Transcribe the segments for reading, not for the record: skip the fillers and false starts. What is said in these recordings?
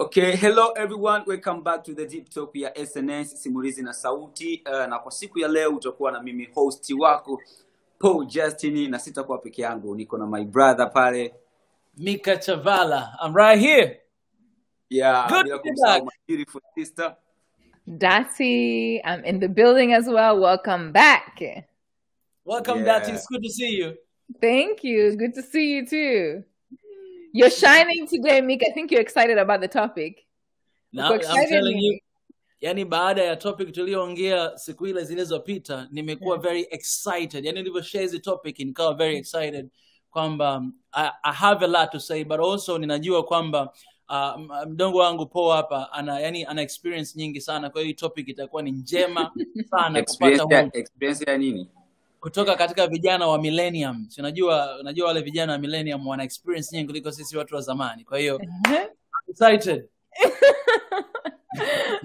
Okay, hello everyone. Welcome back to the Deep Talk ya SNS simulizi na sauti. Na kwa siku ya leo utakuwa na mimi host wako Paul Justine, na sitakuwa peke yangu. Niko na my brother pale Mika Chavala. I'm right here. Yeah, Good bila to be kumsahau back. my beautiful sister. Dati, I'm in the building as well. Welcome back. Welcome, Yeah. Dati. It's good to see you. Thank you. Good to see you too. You're shining today, Mika. I think you're excited about the topic. Now, Uko I'm excited telling you, nini? yani baada ya topic tulioongea siku ile zilizopita, nimekuwa very excited. Yani nilivyoshare hizi topic nikawa very excited kwamba I have a lot to say, but also ninajua kwamba mdongo wangu Paul hapa ana experience nyingi sana, kwa hiyo topic itakuwa ni njema sana kupata Experience ya nini? kutoka katika vijana wa millennium. Si unajua wale vijana wa millennium wana experience nyingi kuliko sisi watu wa zamani. Kwa hiyo excited.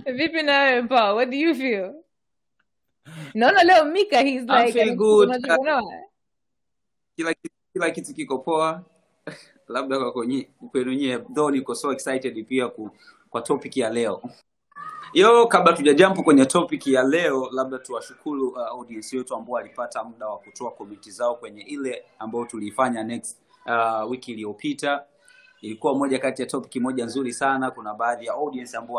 Vipi na wewe, Paul? What do you feel? Naona leo Mika, he's like, I feel good. Unajua? Kila kitu kiko poa. Labda kwa kwenu nyie, though niko so excited pia kwa topic ya leo. Kabla tujajump kwenye topic ya leo, labda tuwashukuru audience yetu ambao walipata muda wa kutoa comment zao kwenye ile ambayo tulifanya next wiki iliyopita. Ilikuwa moja kati ya topic moja nzuri sana. Kuna baadhi ya audience ambao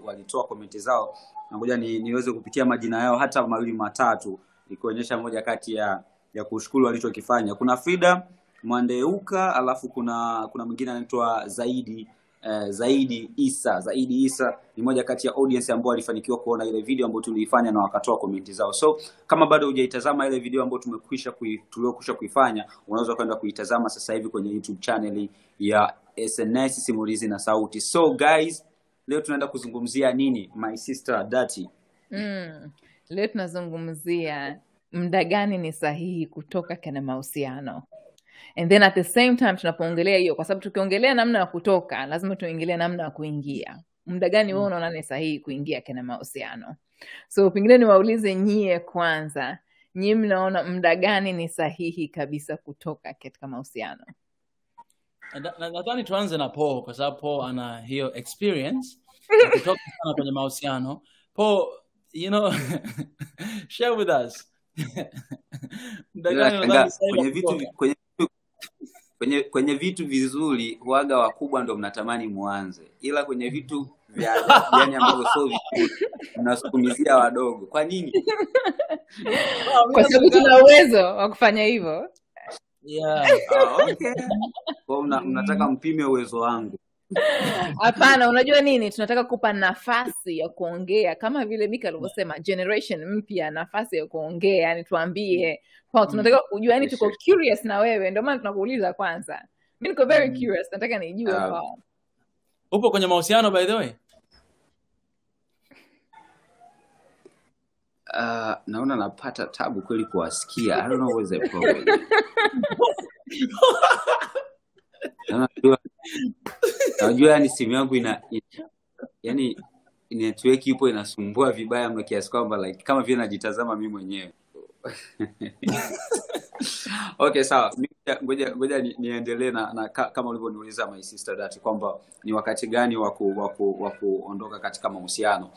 walitoa comment zao. Ngoja niweze kupitia majina yao hata mawili matatu ikuonyesha moja kati ya kushukuru walichokifanya. Kuna Frida Mwandeuka, alafu kuna mwingine anaitwa Zaidi Isa ni moja kati ya audience ambao walifanikiwa kuona ile video ambayo tuliifanya na wakatoa comment zao. So kama bado hujaitazama ile video ambayo tuliokwisha kuifanya, unaweza kwenda kuitazama sasa hivi kwenye YouTube channel ya SNS simulizi na sauti. So guys, leo tunaenda kuzungumzia nini, my sister Dati? Leo tunazungumzia muda gani ni sahihi kutoka kwenye mahusiano. And then at the same time tunapoongelea hiyo, kwa sababu tukiongelea namna ya kutoka, lazima tuongelee namna ya kuingia. Muda gani wewe unaona ni sahihi kuingia kwenye mahusiano? So pengine niwaulize nyie kwanza, nyie mnaona muda gani ni sahihi kabisa kutoka katika mahusiano? Nadhani tuanze na Paul kwa sababu Paul ana hiyo experience ya kutoka sana kwenye mahusiano. Paul, share with us. Kwenye vitu vizuri huaga wakubwa ndo mnatamani muanze, ila kwenye vitu vya yani ambavyo sio vizuri mnasukumizia wadogo. Kwa nini? Kwa sababu tuna uwezo wa kufanya hivyo. Yeah. Okay. Kwa mnataka mpime uwezo wangu. Hapana, unajua nini? Tunataka kupa nafasi ya kuongea kama vile Mika alivyosema, generation mpya, nafasi ya kuongea, yani tuambie. Kwa tunataka kujua, yani tuko curious na wewe, ndio maana tunakuuliza kwanza. Mimi niko very curious, nataka nijue kwa. Upo kwenye mahusiano by the way? Naona napata tabu kweli kuwasikia. I don't know what's the problem. Najua ni simu yangu yani network ipo inasumbua vibaya mno kiasi kwamba like kama vile najitazama mimi mwenyewe. Okay, sawa. Ngoja niendelee na kama ulivyoniuliza my sister Dati kwamba ni wakati gani wa kuondoka katika mahusiano.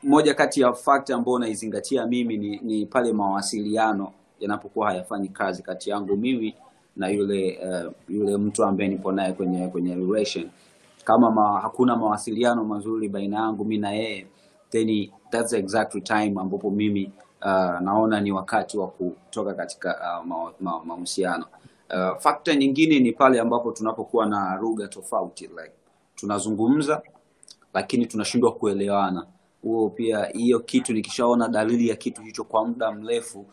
Moja kati ya factor ambayo naizingatia mimi ni pale mawasiliano yanapokuwa hayafanyi kazi kati yangu mimi na yule mtu ambaye nipo naye kwenye relation. Kama hakuna mawasiliano mazuri baina yangu mimi na yeye, then that's the exact time ambapo mimi naona ni wakati wa kutoka katika mahusiano. Factor nyingine ni pale ambapo tunapokuwa na lugha tofauti, like tunazungumza lakini tunashindwa kuelewana. Hiyo kitu nikishaona dalili ya kitu hicho kwa muda mrefu,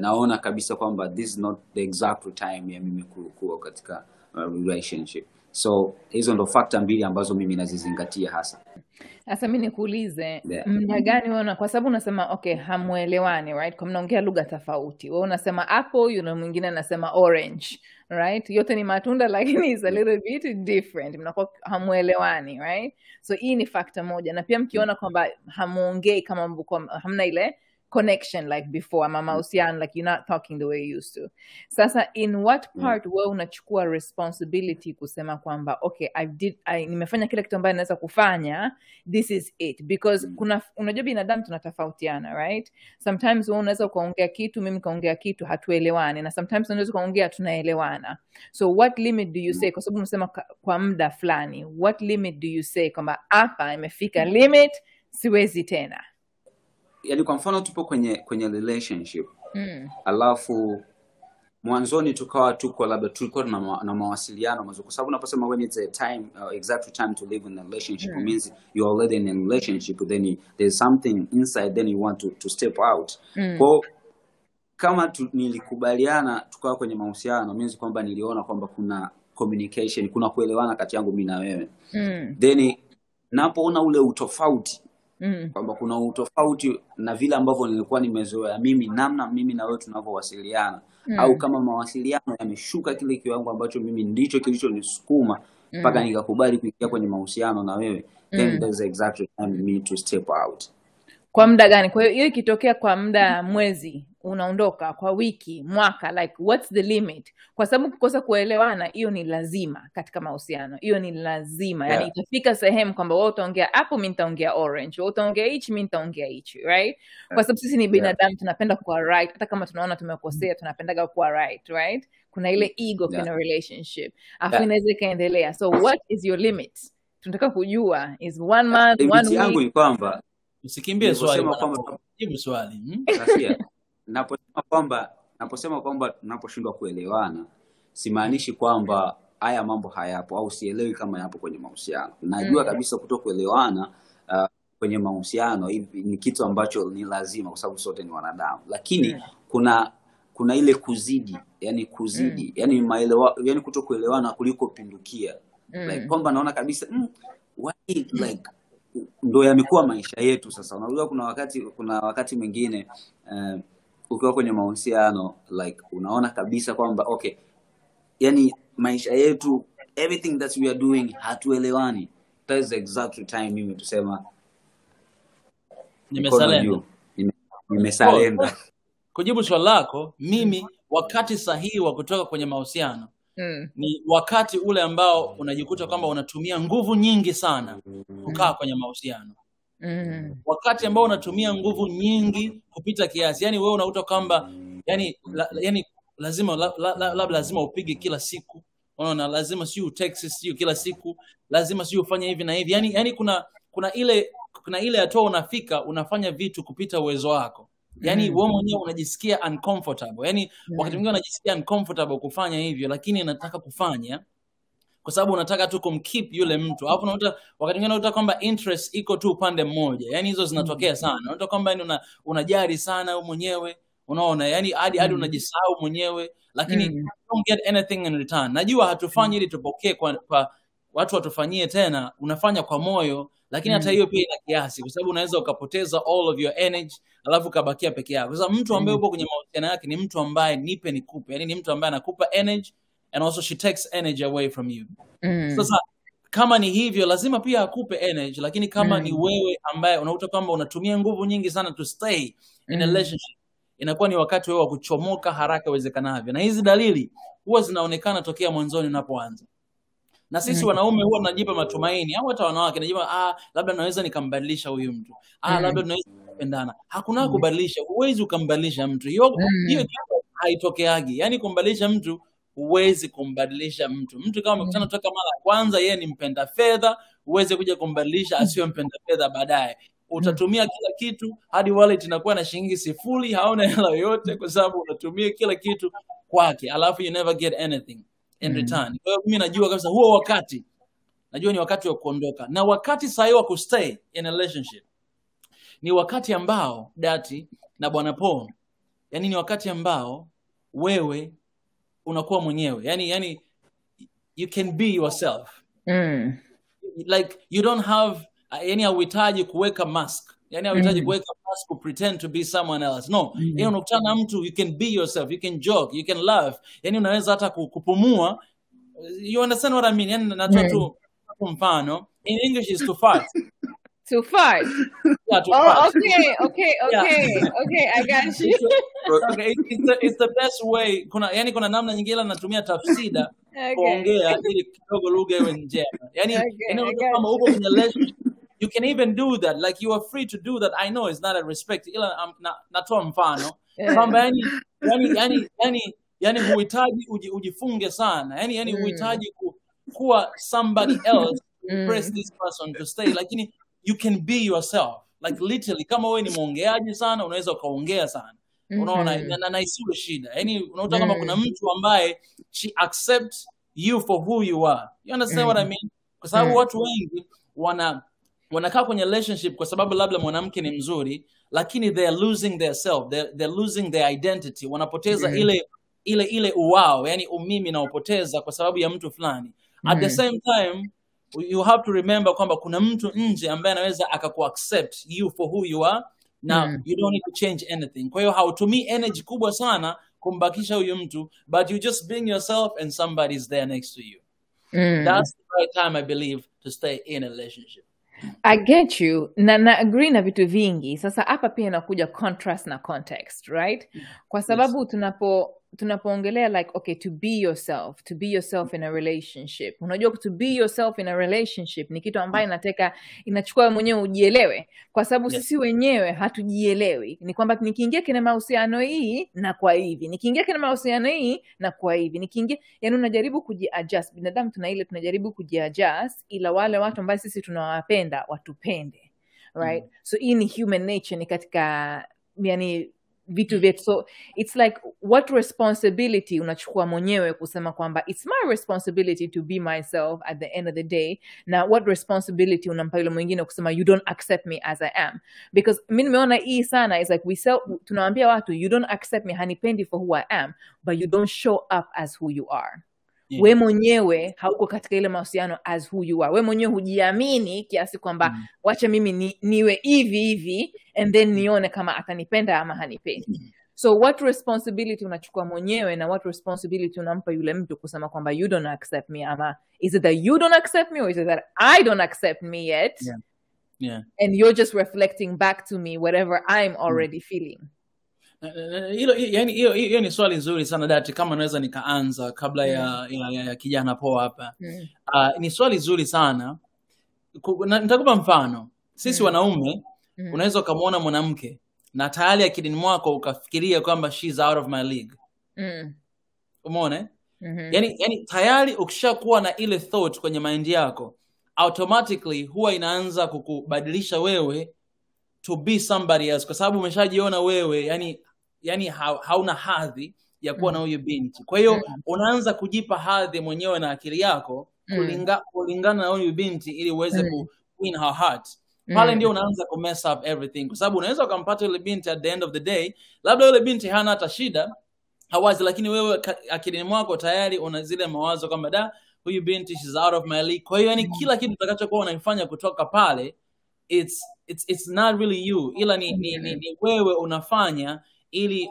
naona kabisa kwamba this is not the exact time ya mimi kuwa katika relationship. So hizo ndo factor mbili ambazo mimi nazizingatia hasa. Sasa mimi nikuulize, muda gani unaona, kwa sababu unasema okay hamuelewani, right? Kwa mnaongea lugha tofauti. Wewe unasema apple, yule mwingine anasema orange, right? Yote ni matunda lakini is a little bit different. Mnakuwa hamuelewani, right? So hii ni factor moja. Na pia mkiona kwamba hamuongei kama hamna ile connection like before, ama mahusiano, like you're not talking the way you used to. Sasa in what part wewe unachukua responsibility kusema kwamba okay, nimefanya kile kitu ambacho naweza kufanya, this is it? Because unajua binadamu tunatofautiana, right? Sometimes wewe unaweza kuongea kitu, mimi kaongea kitu, hatuelewani, na sometimes unaweza kuongea tunaelewana. So what limit do you say, kwa sababu unasema kwa muda fulani, what limit do you say kwamba hapa imefika limit, siwezi tena? Yani kwa mfano tupo kwenye relationship. Alafu mwanzoni tukawa tuko labda tulikuwa na mawasiliano mazuri, kwa sababu unaposema when it's a time exact time to live in a relationship, it means you're already in a relationship, then there's something inside, then you want to step out. Kwa kama nilikubaliana tukawa kwenye mahusiano, means kwamba niliona kwamba kuna communication, kuna kuelewana kati yangu mimi na wewe. Then napoona ule utofauti, kwamba kuna utofauti na vile ambavyo nilikuwa nimezoea mimi, namna mimi na wewe tunavyowasiliana, au kama mawasiliano yameshuka kile kiwango ambacho mimi ndicho kilichonisukuma mpaka nikakubali kuingia kwenye mahusiano na wewe, then that's exactly time me to step out. Kwa muda gani? Kwa hiyo ikitokea kwa muda mwezi unaondoka, kwa wiki, mwaka, like what's the limit? Kwa sababu kukosa kuelewana, hiyo ni lazima katika mahusiano, hiyo ni lazima. Yani itafika sehemu kwamba wewe utaongea hapo, mimi nitaongea orange, wewe utaongea hichi, mimi nitaongea hichi, right? Kwa sababu sisi ni binadamu, tunapenda kuwa right, hata kama tunaona tumekosea, tunapendaga kuwa right? Kuna ile ego in a relationship, afu inaweza kaendelea. So what is your limit? Tunataka kujua, is 1 month, 1 week? Yangu ni kwamba usikimbie swali, jibu swali. Naposema kwamba tunaposhindwa kuelewana, simaanishi kwamba haya mambo hayapo au sielewi kama yapo kwenye mahusiano. Najua kabisa kutokuelewana kwenye mahusiano ni kitu ambacho ni lazima, kwa sababu sote ni wanadamu. Lakini kuna ile kuzidi, yani kutokuelewana kuliko pindukia. Like kwamba naona kabisa like ndo yamekuwa maisha yetu sasa. Unajua kuna wakati mwingine ukiwa kwenye mahusiano, like unaona kabisa kwamba okay, yani maisha yetu, everything that we are doing hatuelewani. That's the exact time mimi tusema nimesalenda. Kujibu swali lako, mimi wakati sahihi wa kutoka kwenye mahusiano ni wakati ule ambao unajikuta kwamba unatumia nguvu nyingi sana kukaa kwenye mahusiano. Wakati ambao unatumia nguvu nyingi kupita kiasi, yani wewe unakuta kwamba yani lazima upige kila siku, unaona, lazima sio text sio kila siku, lazima sio ufanye hivi na hivi, yani kuna ile hatua unafika unafanya vitu kupita uwezo wako. Yani wewe mwenyewe unajisikia uncomfortable. Yani wakati mwingine unajisikia uncomfortable kufanya hivyo, lakini unataka kufanya kwa sababu unataka tu kumkeep yule mtu. Hapo unakuta wakati mwingine unakuta kwamba interest iko tu upande mmoja. Yani hizo zinatokea sana. Unakuta kwamba yani unajari sana wewe mwenyewe, unaona, yani hadi unajisahau mwenyewe, lakini don't get anything in return. Najua hatufanyi ili tupokee kwa watu watufanyie tena, unafanya kwa moyo, lakini hata hiyo pia ina kiasi, kwa sababu unaweza ukapoteza all of your energy alafu kabakia peke yako. Sasa mtu ambaye upo kwenye mahusiano yake ni mtu ambaye nipe nikupe, yani ni mtu ambaye anakupa energy and also she takes energy away from you. Sasa kama ni hivyo lazima pia akupe energy, lakini kama ni wewe ambaye unakuta kwamba unatumia nguvu nyingi sana to stay in a relationship, inakuwa ni wakati wewe wa kuchomoka haraka iwezekanavyo. Na hizi dalili huwa zinaonekana tokea mwanzoni unapoanza. Na sisi wanaume huwa tunajipa matumaini, au hata wanawake najipa labda naweza nikambadilisha huyu mtu. Labda tunaweza kupendana. Hakuna kubadilisha. Huwezi ukambadilisha mtu. Hiyo haitokeagi. Yani kumbadilisha mtu, huwezi kumbadilisha mtu. Mtu kama umekutana toka mara ya kwanza yeye ni mpenda fedha, huwezi kuja kumbadilisha asiwe mpenda fedha baadaye. Utatumia kila kitu hadi wallet inakuwa na shilingi 0, hauna hela yoyote kwa sababu unatumia kila kitu kwake. Alafu you never get anything in return. Kwa hiyo mimi najua kabisa huo wakati, najua ni wakati wa kuondoka. Na wakati sahihi wa kustay in a relationship ni wakati ambao Dati na Bwana Paul, yani ni wakati ambao wewe unakuwa mwenyewe. Yani you can be yourself. Like you don't have yani hauhitaji kuweka mask. Yani hauhitaji kuweka mask to pretend to be someone else. No, yani unakutana na mtu, you can be yourself, you can joke, you can laugh. Yani unaweza hata kupumua. You understand what I mean? Yani natoa tu mfano. In English is to fart. To fart. Yeah, to Oh, fart. okay, I got you. Okay, it's the best way. Kuna namna nyingine natumia tafsida Okay. kuongea ili kidogo lugha iwe njema. Okay, I got kama uko kwenye relationship, you can even do that. Like you are free to do that. I know it's not a respect. Ila natoa mfano. Kwamba yani huhitaji ujifunge sana. Yani huhitaji kuwa somebody else to press this person to stay. Lakini you can be yourself. Like literally, kama wewe ni mwongeaji sana, unaweza ukaongea sana. Unaona, na isiwe shida. Yani unaona kama kuna mtu ambaye she accepts you for who you are. You understand what I mean? Kwa sababu watu wengi wanakaa kwenye relationship kwa sababu labda mwanamke ni mzuri, lakini they are losing their self. They're losing their identity. Wanapoteza ile uwao, yani umimi na upoteza kwa sababu ya mtu fulani. At the same time, you have to remember kwamba kuna mtu nje ambaye anaweza akakuaccept you for who you are. Now, you don't need to change anything. Kwa hiyo hautumii energy kubwa sana kumbakisha huyu mtu, but you just bring yourself and somebody's there next to you. That's the right time, I believe, to stay in a relationship. I get you. Na agree na vitu vingi. Sasa hapa pia inakuja contrast na context, right? Kwa sababu tunapoongelea like, okay, to be yourself in a relationship. Unajua to be yourself in a relationship ni kitu ambayo inachukua mwenyewe ujielewe. Kwa sababu sisi wenyewe hatujielewi. Ni kwamba nikiingia kwenye mahusiano hii na kwa hivi. Nikiingia kwenye mahusiano hii na kwa hivi. Yani unajaribu kujiadjust. Binadamu tunajaribu kujiadjust, ila wale watu ambao sisi tunawapenda watupende. Right? So hii ni human nature, ni katika yani vitu vyetu. So it's like, what responsibility unachukua mwenyewe kusema kwamba it's my responsibility to be myself at the end of the day, na what responsibility unampa yule mwingine kusema you don't accept me as I am. Because mimi nimeona hii sana, it's like tunawaambia watu you don't accept me, hanipendi for who I am, but you don't show up as who you are. We mwenyewe hauko katika ile mahusiano as who you are. We mwenyewe hujiamini kiasi kwamba wacha mimi niwe hivi and then nione kama atanipenda ama hanipendi. So what responsibility unachukua mwenyewe na what responsibility unampa yule mtu kusema kwamba you don't accept me, ama is it that you don't accept me or is it that I don't accept me yet? Yeah. And you're just reflecting back to me whatever I'm already feeling. Hiyo ni swali nzuri sana Dati, kama naweza nikaanza kabla ya kijana poa hapa. Ni swali nzuri sana. Nitakupa mfano. Sisi wanaume unaweza ukamwona mwanamke na tayari akilini mwako ukafikiria kwamba she's out of my league. Umeona? Yani tayari ukishakuwa na ile thought kwenye mind yako, automatically huwa inaanza kukubadilisha wewe to be somebody else, kwa sababu umeshajiona wewe yani hauna hadhi ya kuwa na huyo binti. Kwa hiyo unaanza kujipa hadhi mwenyewe na akili yako kulingana na huyo binti ili uweze ku win her heart. Pale ndio unaanza ku mess up everything, kwa sababu unaweza ukampata yule binti at the end of the day, labda yule binti hana hata shida hawazi, lakini wewe akilini mwako tayari una zile mawazo kwamba huyu binti she's out of my league. Kwa hiyo yani kila kitu utakachokuwa unaifanya kutoka pale it's not really you, ila ni wewe unafanya ili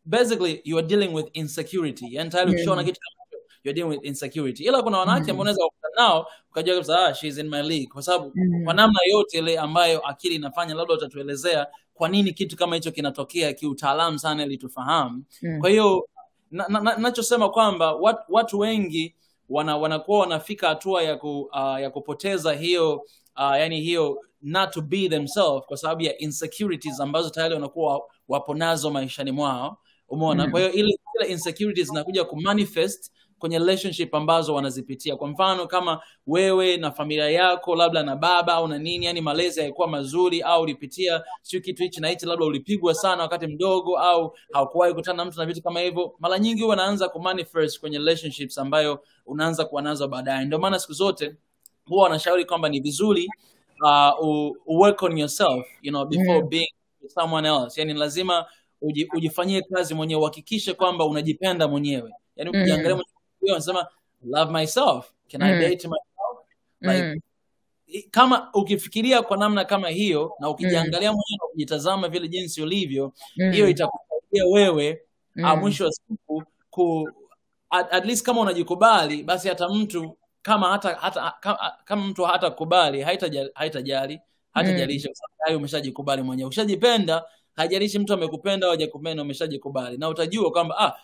basically you are dealing with insecurity. Yani tayari ukishaona kitu kama hicho you're dealing with insecurity. Ila kuna wanawake ambao unaweza kukutana nao ukajua kabisa she's in my league, kwa sababu kwa namna yote ile ambayo akili inafanya, labda utatuelezea kwa nini kitu kama hicho kinatokea kiutaalamu sana ili tufahamu. Kwa hiyo nachosema kwamba watu wengi wanakuwa wanafika hatua ya kupoteza hiyo yani hiyo not to be themselves kwa sababu ya insecurities ambazo tayari wanakuwa wapo nazo maishani mwao. Umeona? Kwa hiyo ile insecurities zinakuja kumanifest kwenye relationship ambazo wanazipitia. Kwa mfano kama wewe na familia yako labda na baba au na nini, yani malezi hayakuwa mazuri, au ulipitia sio kitu hichi na hichi, labda ulipigwa sana wakati mdogo, au haukuwahi kukutana na mtu na vitu kama hivyo, mara nyingi huwa anaanza kumanifest kwenye relationships ambayo unaanza kuwa nazo baadaye. Ndio maana siku zote huwa wanashauri kwamba ni vizuri work on yourself, before being with someone else. Yani lazima ujifanyie kazi mwenyewe, uhakikishe kwamba unajipenda mwenyewe. Yani ukiangalia mwenyewe unasema love myself, can I date myself? Like kama ukifikiria kwa namna kama hiyo na ukijiangalia mwenyewe, ukijitazama vile jinsi ulivyo, hiyo itakusaidia wewe mwisho wa siku at least kama unajikubali, basi hata mtu kama mtu hatakubali, haitajalisha, kwa sababu umeshajikubali mwenyewe. Ushajipenda, haijalishi mtu amekupenda au hajakupenda, umeshajikubali. Na utajua kwamba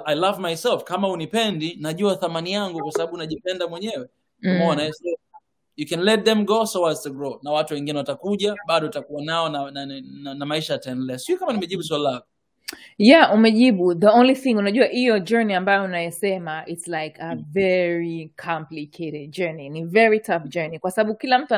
I love myself. Kama unipendi, najua thamani yangu kwa sababu najipenda mwenyewe. Umeona? So you can let them go so as to grow. Na watu wengine watakuja, bado utakuwa nao na maisha yataendelea. Sio kama nimejibu swali lako. Yeah, umejibu. The only thing, unajua hiyo journey ambayo unayesema, it's like a very complicated journey. Ni very tough journey kwa sababu kila mtu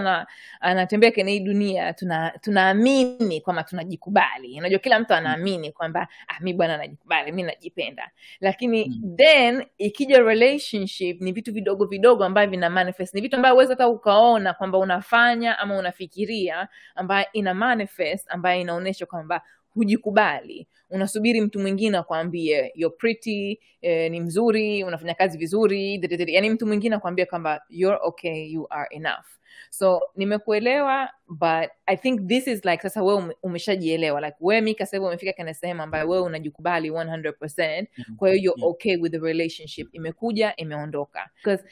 anatembea kwenye hii dunia, tunaamini kwamba tunajikubali. Unajua kila mtu anaamini kwamba mimi bwana najikubali, mimi najipenda. Lakini then ikija relationship, ni vitu vidogo vidogo ambavyo vina manifest. Ni vitu ambavyo uweza hata ukaona kwamba unafanya ama unafikiria, ambayo ina manifest, ambayo inaonyesha kwamba hujikubali. Unasubiri mtu mwingine akwambie you're pretty, ni mzuri, unafanya kazi vizuri, yani mtu mwingine akwambie kwamba you're okay, you are enough. So nimekuelewa, but I think this is like, sasa wewe umeshajielewa, like wewe Mika sasa umefika kana sehemu ambayo wewe unajikubali 100%. Kwa hiyo you're okay with the relationship. Imekuja, imeondoka. Because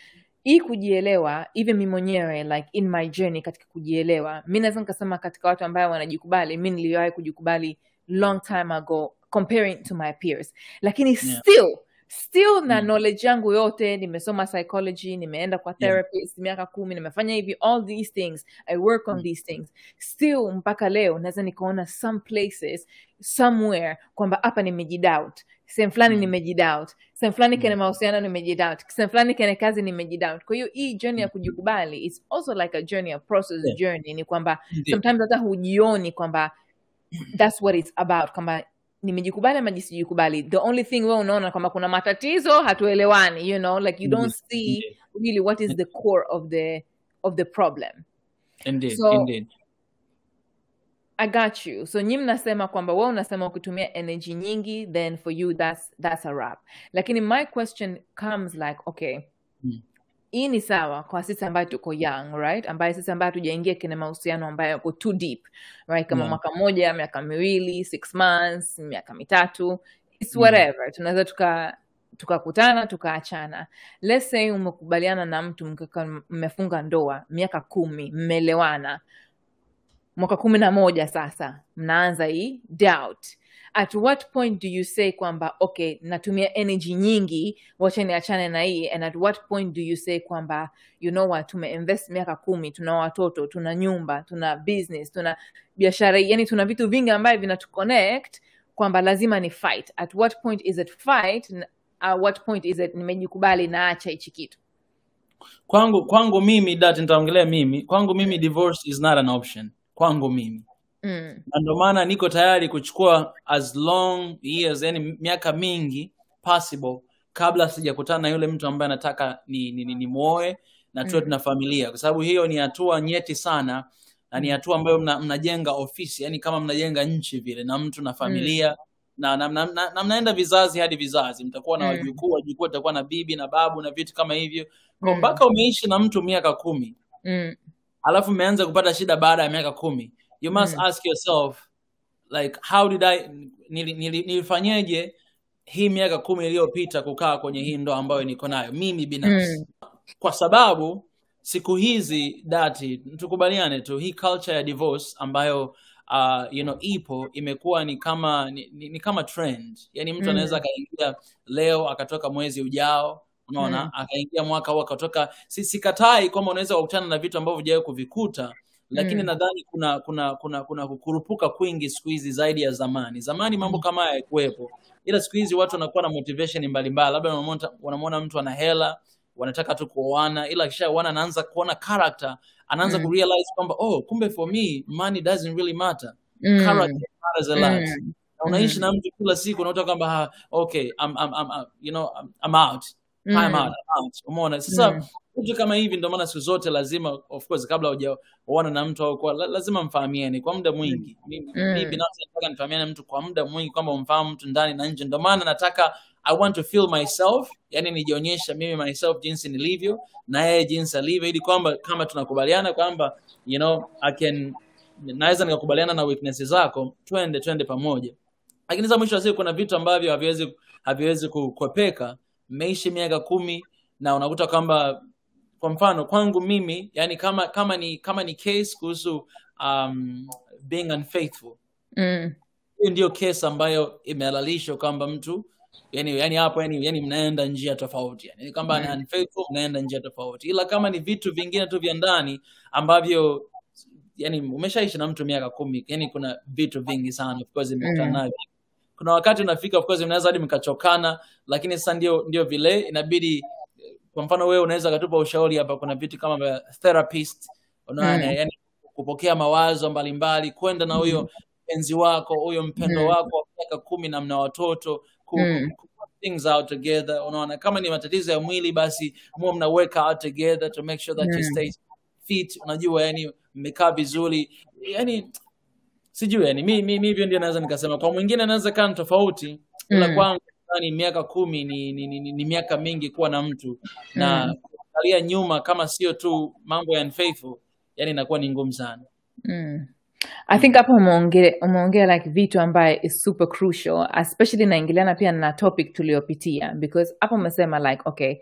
hii kujielewa, even mimi mwenyewe, like in my journey katika kujielewa, mimi naweza nikasema katika watu ambao wanajikubali, mimi niliwahi kujikubali long time ago comparing to my peers. Lakini still na knowledge yangu yote, nimesoma psychology, nimeenda kwa therapist miaka 10, nimefanya hivi, all these things, I work on these things. Still mpaka leo naweza nikaona some places, somewhere, kwamba hapa nimejidoubt. Sehemu fulani nimejidoubt. Sehemu fulani kwenye mahusiano nimejidoubt. Sehemu fulani kwenye kazi nimejidoubt. Kwa hiyo hii journey ya kujikubali, it's also like a journey, a process journey. Ni kwamba sometimes hata hujioni kwamba that's what it's about, kama nimejikubali ama sijikubali. The only thing wewe unaona kama kuna matatizo, hatuelewani, you know, like you don't see really what is the core of the problem. Indeed. I got you. So nyinyi mnasema kwamba wewe unasema ukitumia energy nyingi, then for you that's a wrap. Lakini my question comes like, okay, hii ni sawa kwa sisi ambayo tuko young, right? Ambayo sisi ambayo tujaingia kwenye mahusiano ambayo yako too deep, right? Kama mwaka mmoja, miaka miwili, 6 months, miaka mitatu, it's whatever. Tunaweza tukakutana, tukaachana. Let's say umekubaliana na mtu, mmefunga ndoa miaka 10, mmeelewana. Mwaka 11 sasa, mnaanza hii doubt. At what point do you say kwamba okay, natumia energy nyingi, wacha niachane na hii? And at what point do you say kwamba you know what, tumeinvest miaka 10, tuna watoto, tuna nyumba, tuna business, tuna biashara, yani tuna vitu vingi ambavyo vinatuconnect, kwamba lazima ni fight? At what point is it fight? At what point is it nimejikubali na acha hichi kitu? Kwangu mimi, Dati, nitaongelea mimi. Kwangu mimi divorce is not an option. Kwangu mimi. Na ndio maana niko tayari kuchukua as long years, yani miaka mingi possible, kabla sijakutana na yule mtu ambaye nataka ni muoe na tuwe tuna familia, kwa sababu hiyo ni hatua nyeti sana, na ni hatua ambayo mnajenga ofisi, yani kama mnajenga nchi vile, na mtu na familia na mnaenda vizazi hadi vizazi, mtakuwa na wajukuu watakuwa na bibi na babu na vitu kama hivyo. Kwa mpaka umeishi na mtu miaka 10, alafu umeanza kupata shida baada ya miaka 10, you must ask yourself, like, how did nilifanyaje hii miaka 10 iliyopita kukaa kwenye hii ndoa ambayo niko nayo mimi binafsi? Kwa sababu siku hizi, Dati, tukubaliane tu, hii culture ya divorce ambayo ipo, imekuwa ni kama trend. Yani mtu anaweza akaingia leo akatoka mwezi ujao, unaona, akaingia mwaka huu akatoka. Sikatai kwamba unaweza kukutana na vitu ambavyo hujawahi kuvikuta, lakini nadhani kuna kukurupuka kwingi siku hizi zaidi ya zamani. Zamani mambo kama haya hayakuwepo, ila siku hizi watu wanakuwa na motivation mbalimbali. Labda wanamuona mtu ana hela, wanataka tu kuoana, ila kisha anaanza kuona character, anaanza kurealize kwamba kumbe for me money doesn't really matter, character matters a lot. Unaishi na mtu kila siku unaona kwamba okay, I'm out. Time out. Umeona? Sasa vitu kama hivi ndio maana siku zote lazima, of course, kabla hujaona na mtu au kwa lazima mfahamiane kwa muda mwingi. Mimi binafsi nataka nifahamiane na mtu kwa muda mwingi, kwamba umfahamu mtu ndani na nje. Ndio maana nataka I want to feel myself, yani nijionyesha mimi myself jinsi nilivyo na yeye jinsi alivyo, ili kwamba kama tunakubaliana kwamba naweza nikakubaliana na weaknesses zako, twende pamoja. Lakini za mwisho wa siku kuna vitu ambavyo haviwezi kukwepeka. Mmeishi miaka 10 na unakuta kwamba kwa mfano kwangu mimi, yani kama ni case kuhusu being unfaithful, hiyo ndio case ambayo imehalalishwa kwamba mtu yani hapo yani mnaenda njia tofauti, yani kwamba ni unfaithful, mnaenda njia tofauti. Ila kama ni vitu vingine tu vya ndani ambavyo yani umeshaishi na mtu miaka 10, yani kuna vitu vingi sana of course imekutana. Kuna wakati unafika of course mnaweza hadi mkachokana, lakini sasa ndio vile inabidi. Kwa mfano wewe unaweza kutupa ushauri hapa, kuna vitu kama therapist, unaona yani kupokea mawazo mbalimbali, kwenda na huyo mpenzi wako, huyo mpendo wako wa miaka 10 na mna watoto, things out together, unaona. Kama ni matatizo ya mwili, basi mna work out together to make sure that you stay fit, unajua yani mmekaa vizuri, yani sijui yani mimi hivyo ndio naweza nikasema. Kwa mwingine anaweza kana tofauti, ila kwangu ni miaka 10 ni miaka mingi kuwa na mtu, na kuangalia nyuma kama sio tu mambo ya unfaithful, yani inakuwa ni ngumu sana. I think hapo umeongea like vitu ambaye is super crucial, especially naingiliana pia na topic tuliyopitia, because hapo umesema like okay,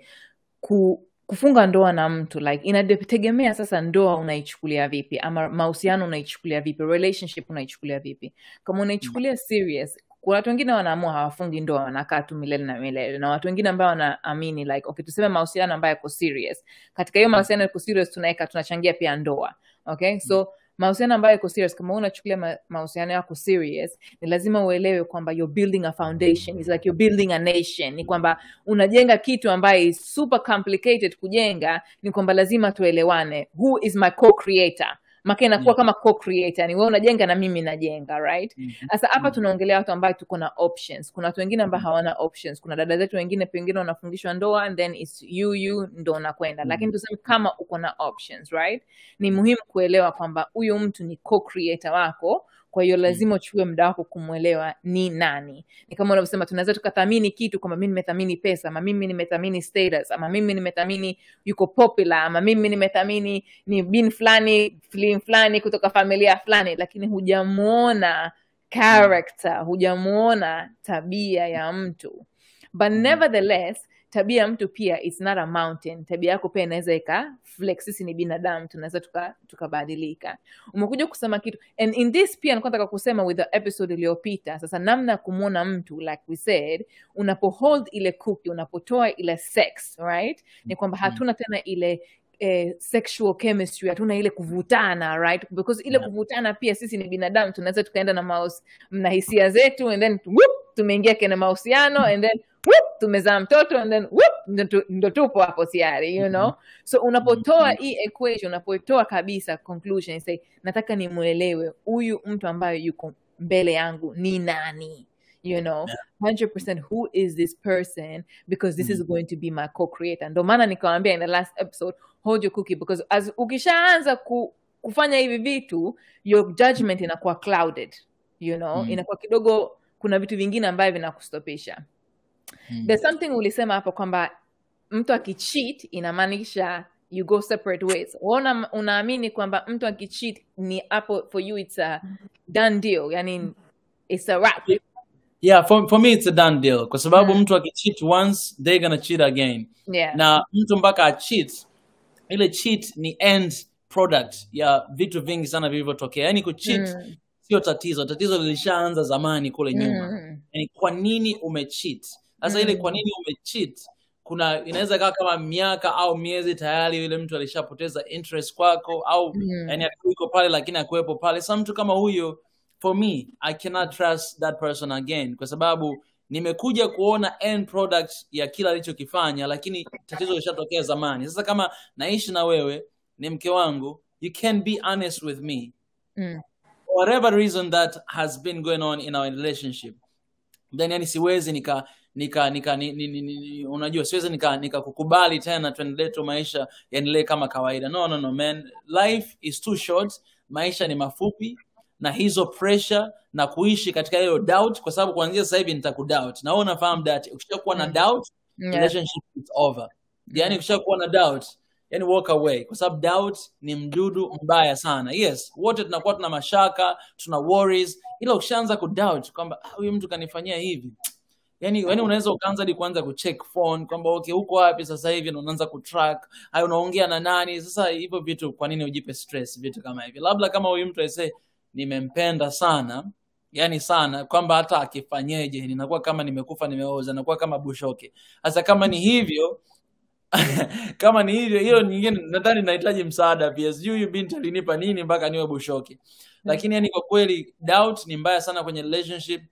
kufunga ndoa na mtu like inategemea sasa ndoa unaichukulia vipi, ama mahusiano unaichukulia vipi, relationship unaichukulia vipi. Kama unaichukulia serious, kuna watu wengine wanaamua hawafungi ndoa, wanakaa tu milele na milele, na watu wengine ambao wanaamini like okay, tuseme mahusiano ambayo yako serious, katika hiyo mahusiano yako serious tunachangia pia ndoa. Okay, so mahusiano ambayo yako serious, kama unachukulia mahusiano yako serious, ni lazima uelewe kwamba you're building a foundation. It's like you're building a nation. Ni kwamba unajenga kitu ambayo is super complicated kujenga. Ni kwamba lazima tuelewane, who is my co-creator. Maka inakuwa kama co-creator, ni wewe unajenga na mimi najenga, right? Sasa hapa tunaongelea watu ambao tuko na options. Kuna watu wengine ambao hawana options. Kuna dada zetu wengine pengine wanafungishwa ndoa and then it's you ndo unakwenda. Lakini tuseme kama uko na options, right? Ni muhimu kuelewa kwamba huyo mtu ni co-creator wako. Kwa hiyo lazima uchukue muda wako kumuelewa ni nani. Ni kama unavyosema tunaweza tukathamini kitu kama mimi nimethamini pesa, ama mimi nimethamini status, ama mimi nimethamini yuko popular, ama mimi nimethamini ni bin fulani kutoka familia fulani, lakini hujamuona character, hujamuona tabia ya mtu. But nevertheless, tabia ya mtu pia is not a mountain. Tabia yako pia inaweza flex. Sisi ni binadamu, tunaweza tukabadilika. Umekuja kusema kitu, and in this pia nataka kusema with the episode iliyopita, sasa namna kumuona mtu like we said, unapohold ile cookie, unapotoa ile sex, right? Ni kwamba hatuna tena ile sexual chemistry, hatuna ile kuvutana, right? Because ile kuvutana pia sisi ni binadamu, tunaweza tukaenda na hisia zetu and then tumeingia kwenye mahusiano and then tumezaa mtoto and then ndo tupo hapo tayari, you know. So unapotoa hii equation, unapotoa kabisa conclusion, say nataka nimuelewe huyu mtu ambaye yuko mbele yangu ni nani, you know, 100% who is this person, because this is going to be my co-creator. Ndo maana nikawaambia in the last episode, hold your cookie, because as ukishaanza kufanya hivi vitu, your judgment inakuwa clouded, you know. Inakuwa kidogo kuna vitu vingine ambavyo vinakustopisha. There's something ulisema hapo kwamba mtu akicheat inamaanisha you go separate ways. Unaamini kwamba mtu akicheat ni hapo for you it's a done deal, yani it's a wrap? Yeah, for me it's a done deal, kwa sababu mtu akicheat once they're gonna cheat again. Na mtu mpaka cheat, ile cheat ni end product ya vitu vingi sana vilivyotokea. Yani kucheat sio tatizo lilishaanza zamani kule nyuma. Yani kwa nini umecheat? Sasa ile kwa nini umecheat, inaweza kaa kama miaka au miezi tayari yule mtu alishapoteza interest kwako, au yani yuko pale lakini hakuepo pale. Sasa mtu kama huyo, for me I cannot trust that person again, kwa sababu nimekuja kuona end product ya kila alichokifanya, lakini tatizo lishatokea zamani. Sasa kama naishi na wewe, ni mke wangu, you can be honest with me. Whatever reason that has been going on in our relationship, then yani siwezi unajua siwezi nikakukubali tena tuendelee tu maisha yaendelee kama kawaida. No man, life is too short. Maisha ni mafupi, na hizo pressure na kuishi katika hiyo doubt, kwa sababu kuanzia sasa hivi nitakudoubt. Na wewe unafahamu Dati, ukishakuwa na doubt, relationship is over. Yani ukishakuwa na doubt, yani walk away, kwa sababu doubt ni mdudu mbaya sana. Yes, wote tunakuwa tuna mashaka, tuna worries, ila ukishaanza kudoubt kwamba huyu mtu kanifanyia hivi, yani unaweza ukaanza hadi kuanza kucheck phone kwamba okay uko wapi sasa hivi, na unaanza kutrack hayo unaongea na nani. Sasa hivyo vitu kwa nini ujipe stress vitu kama hivi? Labda kama huyu mtu aisee nimempenda sana, yani sana, kwamba hata akifanyeje ninakuwa kama nimekufa nimeoza, nakuwa kama bushoke. Sasa kama ni hivyo kama ni hivyo, hiyo nyingine nadhani nahitaji msaada pia. Sijui huyu binti alinipa nini mpaka niwe bushoke. Lakini yani kwa kweli doubt ni mbaya sana kwenye relationship,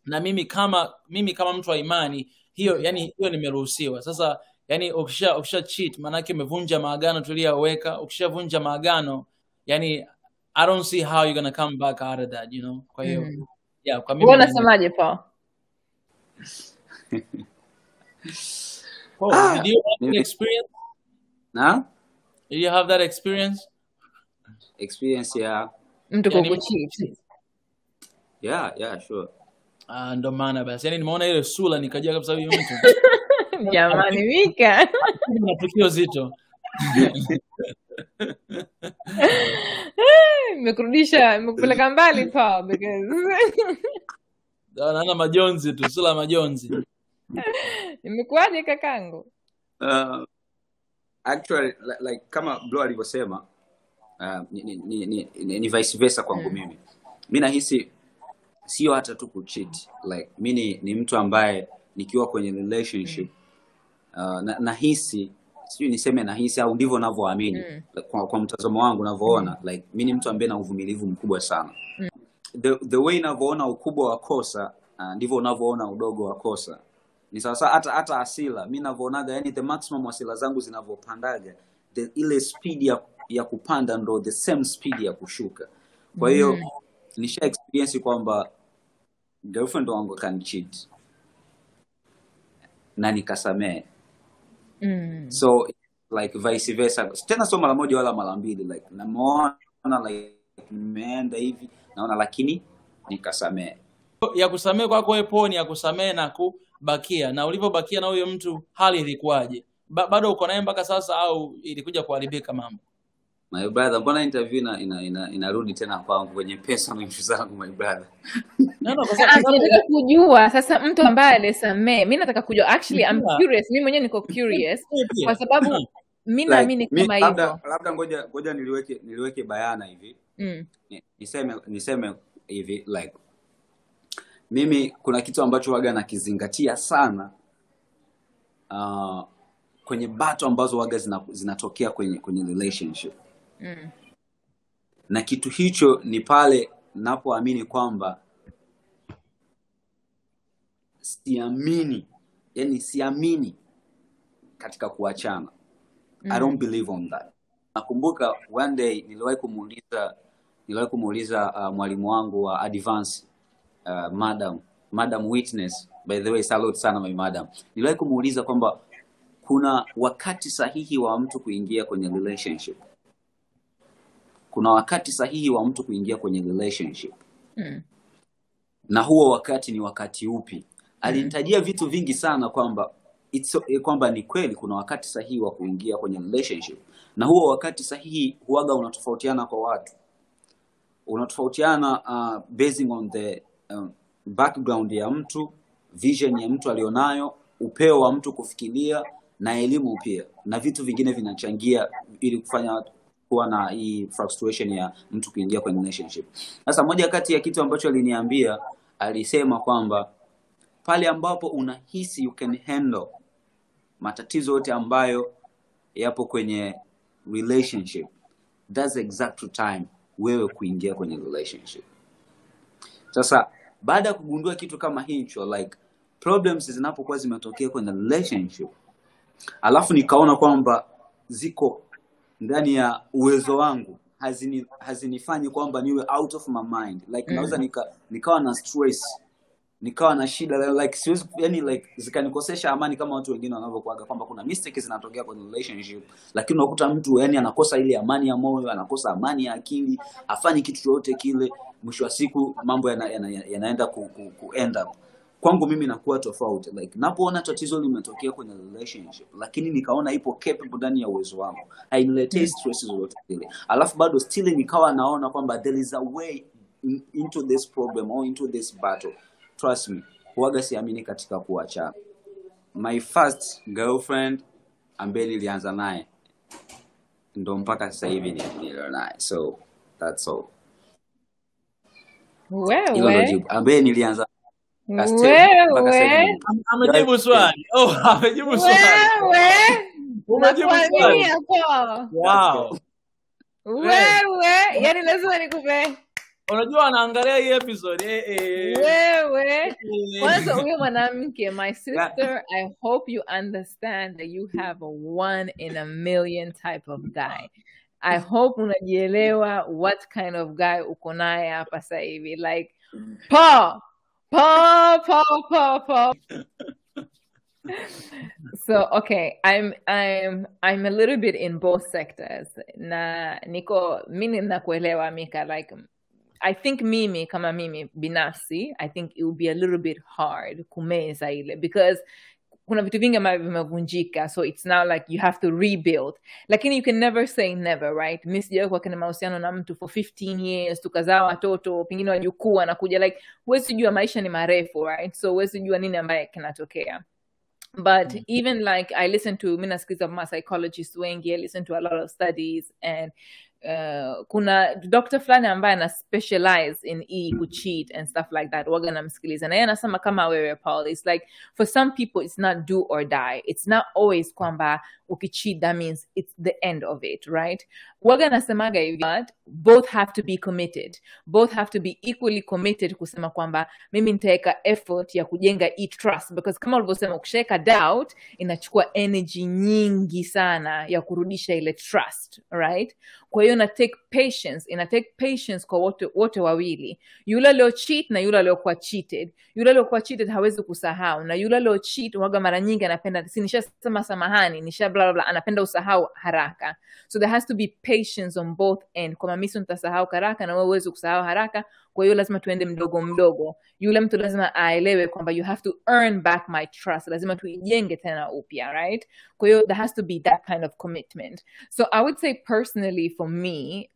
na mimi kama mtu wa imani hiyo, yani hiyo nimeruhusiwa. Sasa yani ukisha cheat maana yake umevunja maagano tuliyoweka. Ukishavunja maagano, yani I don't see how you're going to come back out of that, you know. Kwa hiyo yeah, kwa mimi unasemaje Paul? Paul, did you have the experience? Na? Did you have that experience? Experience ya Mtu kukucheat. Yeah, sure. Ndo maana basi yani nimeona ile sura nikajua kabisa huyu mtu jamani Mika na tukio zito. Nimekupeleka mbali Paul because naona majonzi tu, sura majonzi. Nimekuaje kakangu? Actually like kama Blo alivyosema, ni vice versa kwangu mimi. Mimi nahisi sio hata tu kucheat, like mimi ni mtu ambaye nikiwa kwenye relationship nahisi, sio niseme nahisi au ndivyo ninavyoamini kwa mtazamo wangu ninavyoona, like mimi ni mtu ambaye na uvumilivu mkubwa sana. The way ninavyoona ukubwa wa kosa ndivyo unavyoona udogo wa kosa. Ni sawa hata asila mimi ninavyoona, yani the maximum asila zangu zinavyopandaga, ile speed ya kupanda ndo the same speed ya kushuka. Kwa hiyo nisha experience kwamba girlfriend wangu kan cheat na nikasamee. So like vice versa, tena sio mara moja wala mara mbili, like namuona like nimeenda hivi naona, lakini nikasamee. Ya kusamee kwako wewe Paul ni ya kusamee na kubakia. Na ulivyobakia na huyo mtu hali ilikuwaje? Bado uko naye mpaka sasa au ilikuja kuharibika mambo? My brother, mbona interview inarudi tena kwangu kwenye pesa na issue zangu my brother? No, kwa sababu nataka kujua sasa mtu ambaye alisamee. Mimi nataka kujua, actually I'm curious. Mimi mwenyewe niko curious kwa sababu mimi naamini kama hivyo. Labda ngoja niliweke bayana hivi. Niseme hivi, like mimi kuna kitu ambacho waga nakizingatia sana kwenye bato ambazo waga zinatokea kwenye relationship. Na kitu hicho ni pale napoamini kwamba siamini katika kuachana. I don't believe on that. Nakumbuka one day niliwahi kumuuliza mwalimu wangu wa advance, Madam Witness, by the way salute sana my madam. Niliwahi kumuuliza kwamba kuna wakati sahihi wa mtu kuingia kwenye relationship. Kuna wakati sahihi wa mtu kuingia kwenye relationship. Na huo wakati ni wakati upi? Alinitajia vitu vingi sana kwamba ni kweli kuna wakati sahihi wa kuingia kwenye relationship. Na huo wakati sahihi huaga unatofautiana kwa watu. Unatofautiana basing on the background ya mtu, vision ya mtu alionayo, upeo wa mtu kufikiria, na elimu pia. Na vitu vingine vinachangia ili kufanya kuwa na hii frustration ya mtu kuingia kwenye relationship. Sasa moja kati ya kitu ambacho aliniambia, alisema kwamba pale ambapo unahisi you can handle matatizo yote ambayo yapo kwenye relationship, that's the exact time wewe kuingia kwenye relationship. Sasa baada ya kugundua kitu kama hicho, like problems zinapokuwa zimetokea kwenye relationship, alafu nikaona kwamba ziko ndani ya uwezo wangu, hazinifanyi kwamba niwe out of my mind, like naweza nikawa na stress, nikawa na shida, like siwezi, yani like zikanikosesha amani kama watu wengine wanavyokuaga kwamba kuna mistakes zinatokea kwenye relationship, lakini unakuta mtu yani anakosa ile amani ya moyo, anakosa amani ya akili, afanye kitu chochote kile, mwisho wa siku mambo yanaenda ku end up. Kwangu mimi nakuwa tofauti, like napoona tatizo limetokea kwenye relationship lakini nikaona ipo capable ndani ya uwezo wangu, hainiletei stress zozote zile, alafu bado still nikawa naona kwamba there is a way into this problem or into this battle, trust me, huaga siamini katika kuachana. My first girlfriend ambaye nilianza naye ndo mpaka sasa hivi nilio naye. So that's all. Hilo ndo jibu. Ambaye nilianza mpaka sasa hivi. Amejibu swali. Amejibu swali. Umejibu swali. Wow. Wewe, yani lazima nikupe. Unajua anaangalia hii episode. Wewe. Kwanza huyo mwanamke, my sister, I hope you understand that you have a 1 in a million type of guy. I hope unajielewa what kind of guy uko naye hapa sasa hivi. Like, Paul. So okay, I'm a little bit in both sectors. Na niko mimi nakuelewa Mika, like I think mimi kama mimi binafsi, I think it would be a little bit hard kumeza ile because kuna vitu vingi ambavyo vimevunjika, so it's now like you have to rebuild. Lakini you can never say never, right? Mimi sijawahi kuwa kwenye mahusiano na mtu for 15 years tukazaa watoto, pengine wajukuu anakuja, like huwezi jua, maisha ni marefu, right? So huwezi jua nini ambaye kinatokea. But even like I listen to, mimi nasikiza ma psychologists wengi, I listen to a lot of studies, and kuna doctor fulani ambaye ana specialize in kucheat and stuff like that, waga namsikiliza na yeye anasema kama wewe Paul, it's like for some people it's not do or die. It's not always kwamba ukicheat that means it's the end of it, right? Waga nasemaga hivi, both have to be committed, both have to be equally committed kusema kwamba mimi nitaweka effort ya kujenga trust, because kama ulivyosema ukisheka doubt inachukua energy nyingi sana ya kurudisha ile trust, right? Kwa hiyo ina take patience kwa wote wawili, yule leo cheat na yule leo kwa cheated. Yule leo kwa cheated hawezi kusahau, na yule leo cheat waga mara nyingi anapenda, si nishasema samahani, nisha blah blah, anapenda usahau haraka. So there has to be patience on both end. Kwa mimi nitasahau haraka na wewe uweze kusahau haraka, kwa hiyo lazima tuende mdogo mdogo. Yule mtu lazima aelewe kwamba you have to earn back my trust, lazima tuijenge tena upya, right? Kwa hiyo there has to be that kind of commitment. So I would say personally for me,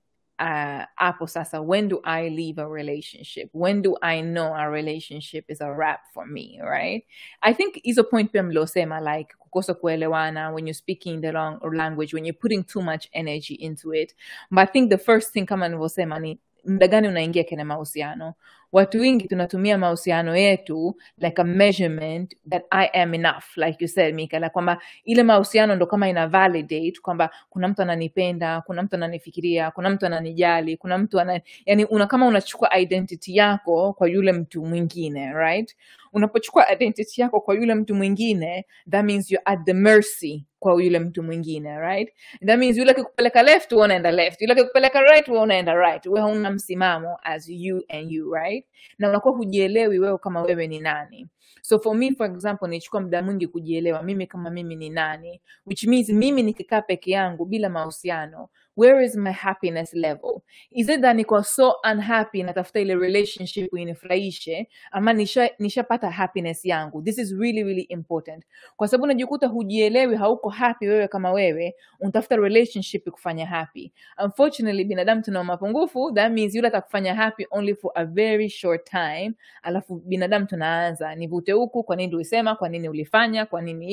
hapo sasa, when do I leave a relationship? When do I know a relationship is a wrap for me, right? I think is a point pia mlosema, like kukosa kuelewana, when you're speaking the wrong language, when you're putting too much energy into it. But I think the first thing kama nilivyosema ni muda gani unaingia kwenye mahusiano. Watu wengi tunatumia mahusiano yetu like a measurement that I am enough, like you said Mika, like kwamba ile mahusiano ndo kama ina validate kwamba kuna mtu ananipenda, kuna mtu ananifikiria, kuna mtu ananijali, kuna mtu yani kama unachukua identity yako kwa yule mtu mwingine, right? Unapochukua identity yako kwa yule mtu mwingine, that means you're at the mercy kwa yule mtu mwingine, right? That means yule akikupeleka left wewe unaenda left, yule akikupeleka right wewe unaenda right. Wewe huna msimamo as you and you, right? Na unakuwa hujielewi wewe kama wewe ni nani. So for me, for example, nichukua muda mwingi kujielewa mimi kama mimi ni nani, which means mimi nikikaa peke yangu bila mahusiano, where is my happiness level? Is it that niko so unhappy natafuta ile relationship inifurahishe, ama nishapata happiness yangu? This is really really important, kwa sababu unajikuta hujielewi, hauko happy wewe kama wewe, unatafuta relationship kufanya happy. Unfortunately binadamu tuna mapungufu, that means yule atakufanya happy only for a very short time, alafu binadamu tunaanza nivute huku, kwa nini ulisema, kwa nini ulifanya, kwa nini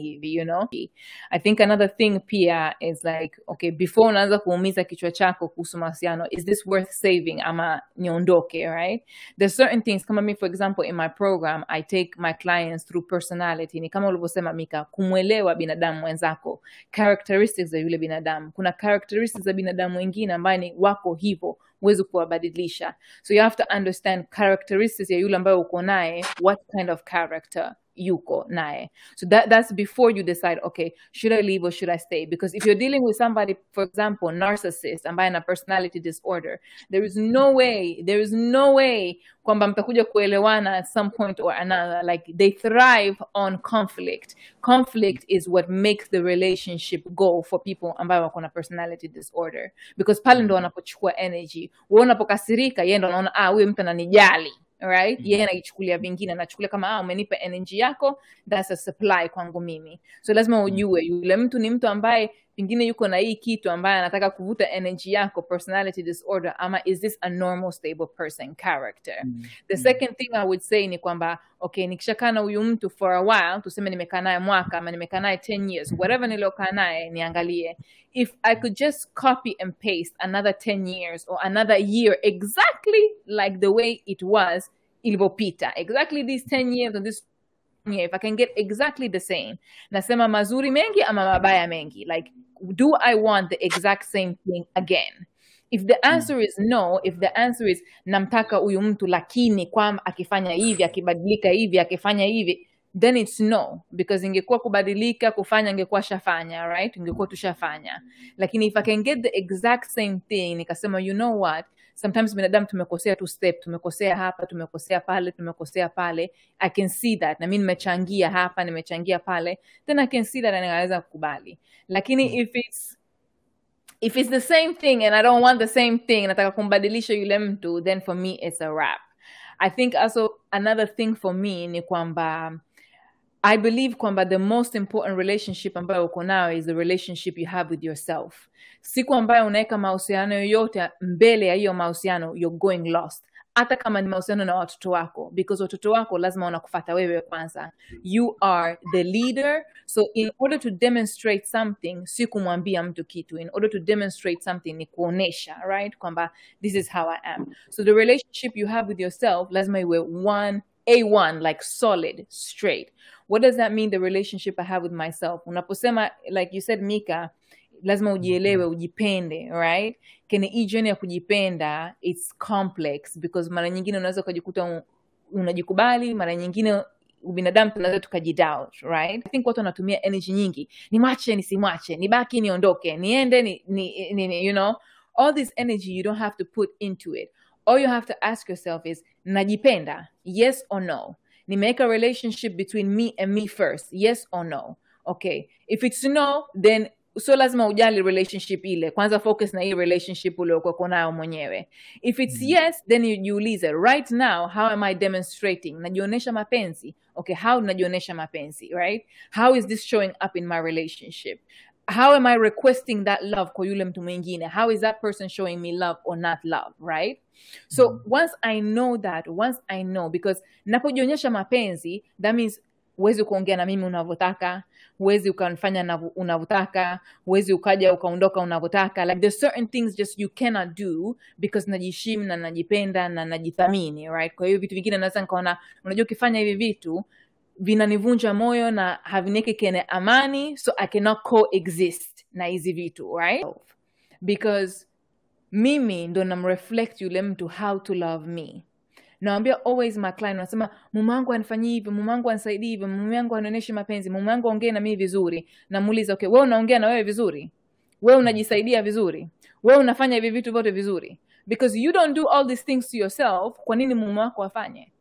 hivi, you know? I think another thing pia is like, okay, before unaanza kuumiza kichwa chako kuhusu mahusiano, is this worth saving ama niondoke, right? There's certain things, kama me for example in my program I take my clients through personality. Ni kama ulivyosema Mika, kumwelewa binadamu wenzako, characteristics za yule binadamu. Kuna characteristics za binadamu wengine ambaye ni wako hivyo, huwezi kuwabadilisha. So you have to understand characteristics ya yule ambaye uko naye, what kind of character yuko naye. So that's before you decide, okay, should I leave or should I stay? Because if you're dealing with somebody, for example, narcissist, ambaye na personality disorder, there is no way kwamba mtakuja kuelewana at some point or another. Like they thrive on conflict. Conflict is what makes the relationship go for people ambayo wako na personality disorder, because pale ndo wanapochukua energy. Wewe unapokasirika, yeye ndo anaona huyu mtu ananijali, right? Yeye anaichukulia vingine, anachukulia kama umenipa energy yako, that's a supply kwangu mimi. So lazima ujue yule mtu ni mtu ambaye pengine yuko na hii kitu ambaye anataka kuvuta energy yako, personality disorder, ama is this a normal stable person character. The second thing I would say ni kwamba okay, nikishakaa na huyu mtu for a while, tuseme nimekaa naye mwaka ama nimekaa naye 10 years, whatever niliokaa naye, niangalie if I could just copy and paste another 10 years or another year exactly like the way it was ilipopita, exactly these 10 years or this year, if I can get exactly the same, nasema mazuri mengi ama mabaya mengi, like do I want the exact same thing again? If the answer is no, if the answer is namtaka huyu mtu lakini kwa akifanya hivi, akibadilika hivi, akifanya hivi, then it's no, because ingekuwa kubadilika kufanya ingekuwa shafanya, right? Ingekuwa tushafanya. Lakini if I can get the exact same thing, nikasema you know what, sometimes binadamu tumekosea tu step, tumekosea hapa, tumekosea pale, I can see that, na mimi nimechangia hapa, nimechangia pale, then I can see that, na naweza kukubali. Lakini if it's the same thing and I don't want the same thing, nataka kumbadilisha yule mtu, then for me it's a wrap. I think also another thing for me ni kwamba I believe kwamba the most important relationship ambayo uko nayo is the relationship you have with yourself. Siku ambayo unaweka mahusiano yoyote mbele ya hiyo mahusiano, you're going lost. Hata kama ni mahusiano na watoto wako, because watoto wako lazima wanakufuata wewe kwanza. You are the leader. So in order to demonstrate something, si kumwambia mtu kitu. In order to demonstrate something ni kuonesha, right? Kwamba this is how I am. So the relationship you have with yourself lazima iwe A1, like solid, straight. What does that mean, the relationship I have with myself? Unaposema, like you said, Mika, lazima ujielewe, ujipende, right? Kene hii journey ya kujipenda, it's complex, because mara nyingine unaweza kujikuta unajikubali, mara nyingine ubinadamu tunaweza tukajidoubt, right? I think watu wanatumia energy nyingi. Nimwache, nisimwache, nibaki, niondoke, niende, you know, all this energy you don't have to put into it. All you have to ask yourself is, najipenda, yes or no? Nimeweka relationship between me and me first, yes or no? Okay, if it's no, then so lazima ujali relationship ile. Kwanza focus na hii relationship uliokuwa nayo mwenyewe. If it's yes, then jiulize, right now, how am I demonstrating? Najionesha mapenzi. Okay, how najionesha mapenzi, right? How is this showing up in my relationship? How am I requesting that love kwa yule mtu mwingine? How is that person showing me love or not love, right? So once I know, because napojionyesha mapenzi, that means huwezi kuongea na mimi unavyotaka, huwezi ukanifanya unavyotaka, huwezi ukaja ukaondoka unavyotaka. Like there's certain things just you cannot do, because najiheshimu na najipenda na najithamini, right? Kwa hiyo vitu vingine naweza nikaona, unajua ukifanya hivi vitu vinanivunja moyo na haviniki kene amani, so I cannot coexist na hizi vitu, right? Because mimi ndo namreflect yule mtu how to love me. Naambia always my client, nasema mume wangu anifanyia hivi, mume wangu anisaidie hivi, mume wangu anionyeshe mapenzi, mume wangu ongee na mimi vizuri. Namuuliza, okay, wewe unaongea na wewe vizuri? Wewe unajisaidia vizuri? Wewe unafanya hivi vitu vyote vizuri? Because you don't do all these things to yourself, kwa nini mume wako afanye?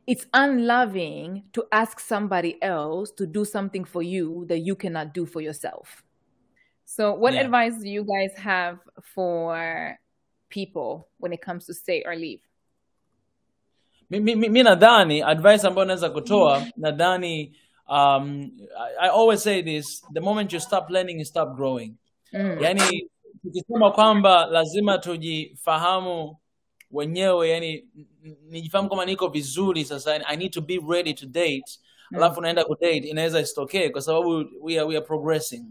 It's unloving to ask somebody else to do something for you that you cannot do for yourself. So what advice do you guys have for people when it comes to stay or leave? Mi nadhani advice ambayo naweza kutoa, nadhani I always say this, the moment you stop learning you stop growing. Yani tukisema kwamba lazima tujifahamu wenyewe, yani nijifahamu kama niko vizuri sasa, I need to be ready to date, alafu naenda ku date, inaweza isitokee kwa sababu we are progressing.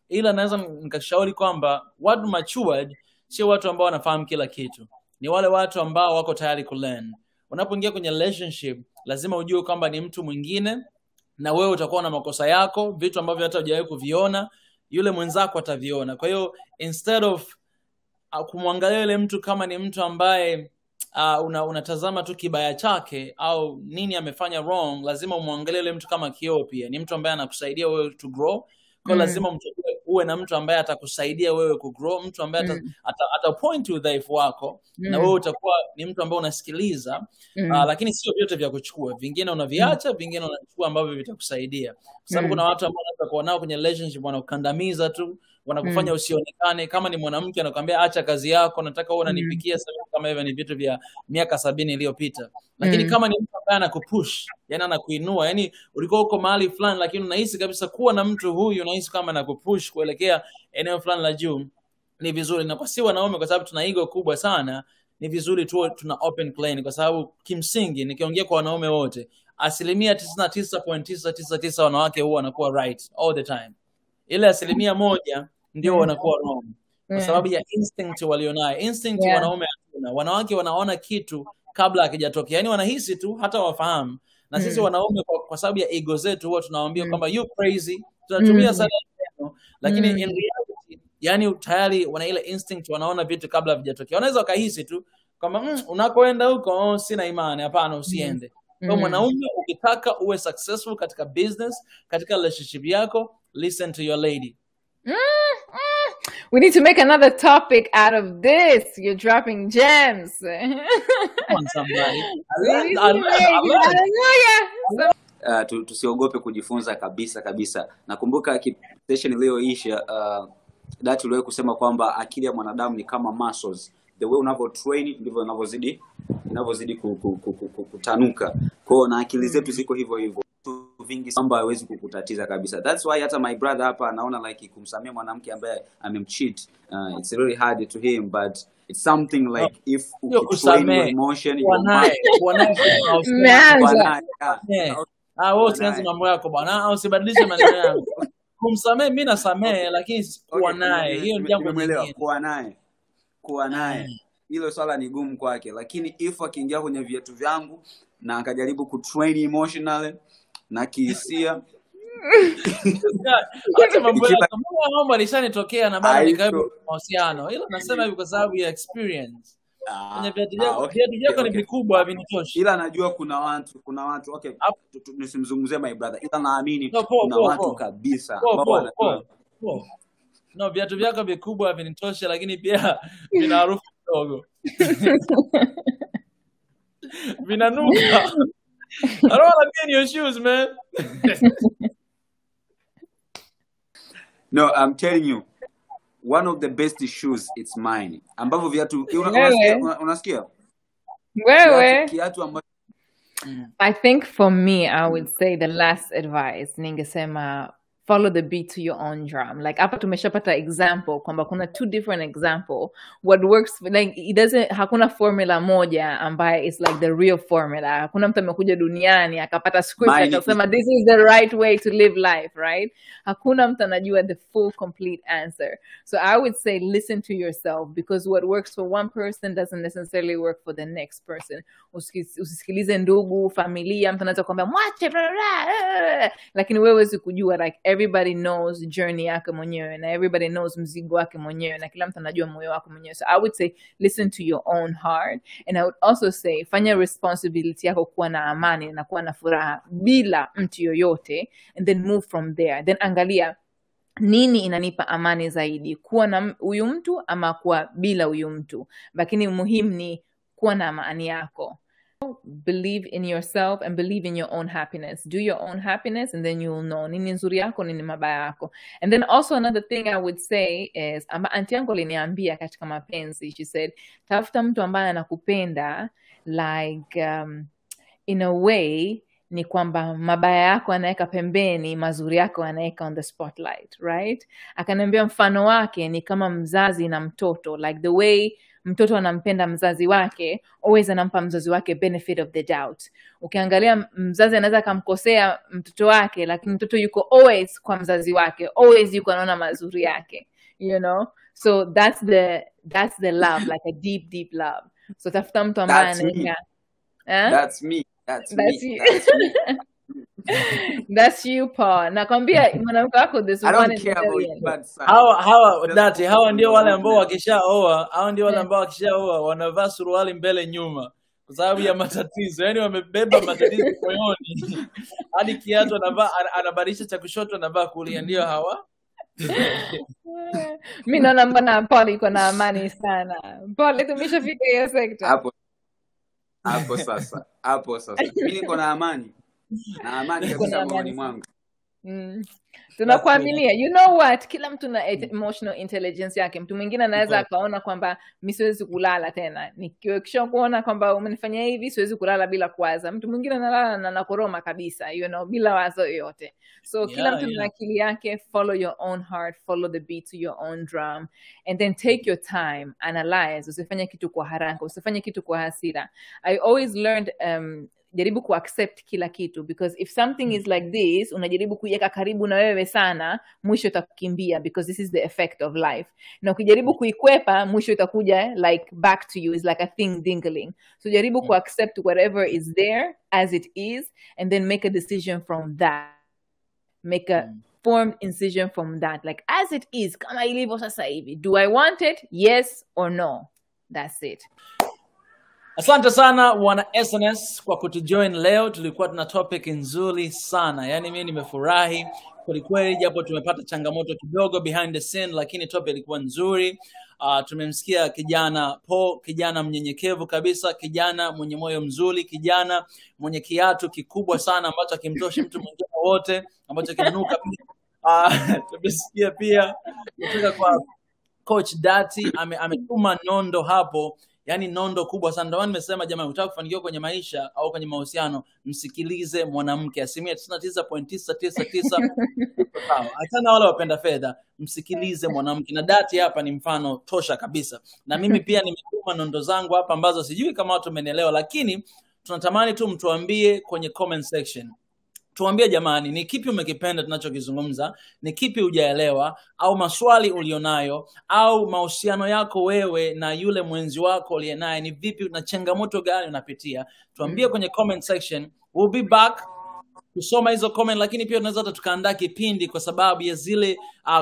Ila naweza nikashauri kwamba watu matured sio watu ambao wanafahamu kila kitu, ni wale watu ambao wako tayari ku learn. Unapoingia kwenye relationship lazima ujue kwamba ni mtu mwingine na wewe utakuwa na makosa yako, vitu ambavyo hata hujawahi kuviona yule mwenzako ataviona. Kwa hiyo instead of kumwangalia yule mtu kama ni mtu ambaye unatazama tu kibaya chake au nini amefanya wrong, lazima umwangalie yule mtu kama kioo pia. Ni mtu ambaye anakusaidia wewe to grow. Kwa lazima uwe na mtu ambaye atakusaidia wewe ku grow, mtu ambaye ata point to udhaifu wako na wewe utakuwa ni mtu ambaye unasikiliza, lakini sio vyote vya kuchukua. Vingine unaviacha, vingine unachukua ambavyo vitakusaidia. Kwa sababu kuna watu ambao wanaweza kuwa nao kwenye relationship wanakandamiza tu, wanakufanya usionekane. Kama ni mwanamke anakuambia acha kazi yako, nataka wewe unanipikia sababu kama hivyo ni vitu vya miaka 70 iliyopita. Lakini kama ni mtu ambaye anakupush, yani anakuinua, yani ulikuwa uko mahali fulani lakini unahisi kabisa kuwa na mtu huyu unahisi kama anakupush kuelekea eneo fulani la juu, ni vizuri. Na kwa si wanaume, kwa sababu tuna ego kubwa sana, ni vizuri tu tuna open plane, kwa sababu kimsingi nikiongea kwa wanaume wote, 99.999 wanawake huwa wanakuwa right all the time. Ile 1% ndio wanakuwa wrong, kwa sababu ya instinct walionayo. Instinct wanaume hatuna. Wanawake wanaona kitu kabla hakijatokea, yani wanahisi tu hata wafahamu. Na sisi wanaume kwa sababu ya ego zetu huwa tunawaambia kwamba you crazy, tunatumia sana neno, lakini in reality yani tayari wana ile instinct, wanaona vitu kabla havijatokea. Wanaweza wakahisi tu kama unakoenda huko sina imani, hapana usiende. Kwa mwanaume ukitaka uwe successful katika business, katika relationship yako, listen to your lady. We need to make another topic out of this. You're dropping gems. Come on, somebody. Tusiogope kujifunza kabisa. Nakumbuka session iliyoisha Dati uliwahi kusema kwamba akili ya mwanadamu ni kama muscles. The way unavyo train ndivyo inavyozidi kutanuka. Kwa na akili zetu ziko hivyo vingi kwamba hawezi kukutatiza kabisa. That's why hata my brother hapa anaona like kumsamea mwanamke ambaye amemcheat, it's really hard to him, but it's something like if you train your emotion wewe usianze mambo yako bwana, au usibadilishe maneno yangu. Kumsamea mimi nasamea, lakini kuwa naye hiyo ni jambo lingine. Kuwa naye hilo swala ni gumu kwake, lakini if akiingia kwenye viatu vyangu na akajaribu kutrain emotionally na kihisia hata mambo alishanitokea na bado nikawepo mahusiano. Hilo nasema hivi kwa sababu ya experience. Kwenye viatu vyako ni vikubwa vinitoshi. Ila najua kuna watu okay, nisimzungumzie my brother, ila naamini kuna watu kabisa no, viatu vyako vikubwa vinitosha, lakini pia vina harufu kidogo. Vinanuka. I don't want to be in your shoes, man. No, I'm telling you, one of the best shoes, it's mine. Ambavyo viatu unasikia? Wewe. Kiatu ambacho I think for me, I would say the last advice, ningesema follow the beat to your own drum. Like hapa tumeshapata example kwamba kuna two different example. What works, like it doesn't, hakuna formula moja ambaye is like the real formula. Hakuna mtu amekuja duniani akapata script akasema this is the right way to live life, right? Hakuna mtu anajua the full complete answer. So I would say listen to yourself, because what works for one person doesn't necessarily work for the next person. Usisikilize ndugu, familia, mtu anaweza kuambia mwache, lakini wewe huwezi kujua. Like everybody knows journey yake mwenyewe, na everybody knows mzigo wake mwenyewe, na kila mtu anajua moyo wake mwenyewe. So I would say listen to your own heart, and I would also say fanya responsibility yako kuwa na amani na kuwa na furaha bila mtu yoyote, and then move from there. Then angalia nini inanipa amani zaidi, kuwa na huyu mtu ama kuwa bila huyu mtu, lakini muhimu ni kuwa na amani yako. Believe in yourself and believe in your own happiness. Do your own happiness, and then you will know nini nzuri yako, nini mabaya yako. And then also another thing I would say is, auntie yangu aliniambia katika mapenzi, she said, tafuta mtu ambaye anakupenda like in a way ni kwamba mabaya yako anaweka pembeni, mazuri yako anaweka on the spotlight, right? Akaniambia mfano wake ni kama mzazi na mtoto, like the way mtoto anampenda mzazi wake, always anampa mzazi wake benefit of the doubt. Ukiangalia mzazi anaweza kumkosea mtoto wake, lakini mtoto yuko always kwa mzazi wake, always yuko anaona mazuri yake, you know? So that's the love, like a deep love. So tafuta mtu ambaye anaweka That's me. You. That's you, Paul. Nakwambia mwanamke wako this one is Dati, hawa ndio wale ambao wakishaoa, wanavaa suruali mbele nyuma kwa sababu ya matatizo. Yaani wamebeba matatizo moyoni. Hadi kiatu anabadilisha cha kushoto anavaa kulia, ndio hawa. Mimi naona mbona Paul iko na amani sana. Paul, tumeshafika hiyo sector. Hapo sasa. Mimi niko na amani. Na amani kabisa moyoni mwangu. Tunakuaminia. You know what, kila mtu na emotional intelligence yake. Mtu mwingine anaweza akaona kwamba mimi siwezi kulala tena nikisha kuona kwamba umenifanyia hivi, siwezi kulala bila kuwaza. Mtu mwingine analala na nakoroma kabisa, bila wazo yoyote. So kila mtu na akili yake. Follow your own heart, follow the beat to your own drum, and then take your time, analyze. Usifanye kitu kwa haraka, usifanye kitu kwa hasira. I always learned jaribu kuaccept kila kitu, because if something is like this, unajaribu kuiweka karibu na wewe sana, mwisho utakukimbia, because this is the effect of life. Na ukijaribu kuikwepa, mwisho itakuja like back to you, is like a thing dingling. So jaribu kuaccept whatever is there as it is, and then make a decision from that. Make a formed incision from that, like as it is, kama ilivyo sasa hivi. Do I want it? Yes or no? That's it. Asante sana wana SNS kwa kutujoin leo. Tulikuwa tuna topic nzuri sana. Yaani mimi nimefurahi kweli, japo tumepata changamoto kidogo behind the scene, lakini topic ilikuwa nzuri. Tumemsikia kijana Paul, kijana mnyenyekevu kabisa, kijana mwenye moyo mzuri, kijana mwenye kiatu kikubwa sana ambacho kimtoshi mtu mwingine wote, ambacho kinanuka. Tumesikia pia kutoka kwa coach Dati, ametuma nondo hapo. Yani nondo kubwa sana. Ndio nimesema jamani, unataka kufanikiwa kwenye maisha au kwenye mahusiano, msikilize mwanamke. 99.999. Sawa. Hata wale wapenda fedha, msikilize mwanamke. Na Dati hapa ni mfano tosha kabisa. Na mimi pia nimetuma nondo zangu hapa ambazo sijui kama watu wamenielewa, lakini tunatamani tu mtuambie kwenye comment section. Tuambie jamani, ni kipi umekipenda tunachokizungumza, ni kipi hujaelewa, au maswali ulionayo, au mahusiano yako wewe na yule mwenzi wako aliyenaye ni vipi, na changamoto gani unapitia. Tuambie kwenye comment section. We'll be back kusoma hizo comment, lakini pia tunaweza hata tukaandaa kipindi kwa sababu ya zile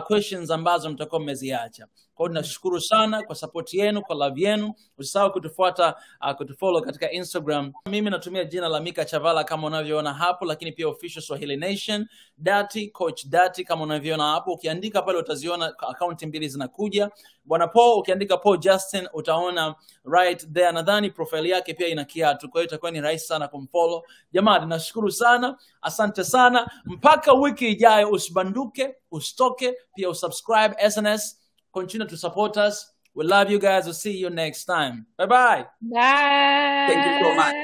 questions ambazo mtakuwa mmeziacha. Kwa hiyo tunashukuru sana kwa support yenu, kwa love yenu. Usisahau kutufuata, kutufollow katika Instagram. Mimi natumia jina la Mika Chavala kama unavyoona hapo, lakini pia official Swahili Nation, Dati, coach Dati kama unavyoona hapo. Ukiandika pale utaziona account mbili zinakuja. Bwana Paul, ukiandika Paul Justine utaona right there. Nadhani profile yake pia ina kiatu, kwa hiyo itakuwa ni rahisi sana kumfollow. Jamani, nashukuru sana. Asante sana. Mpaka wiki ijayo, usibanduke, ustoke, pia usubscribe SNS. Continue to support us. We love you guys. We'll see you next time. Bye-bye. Bye. Thank you so much.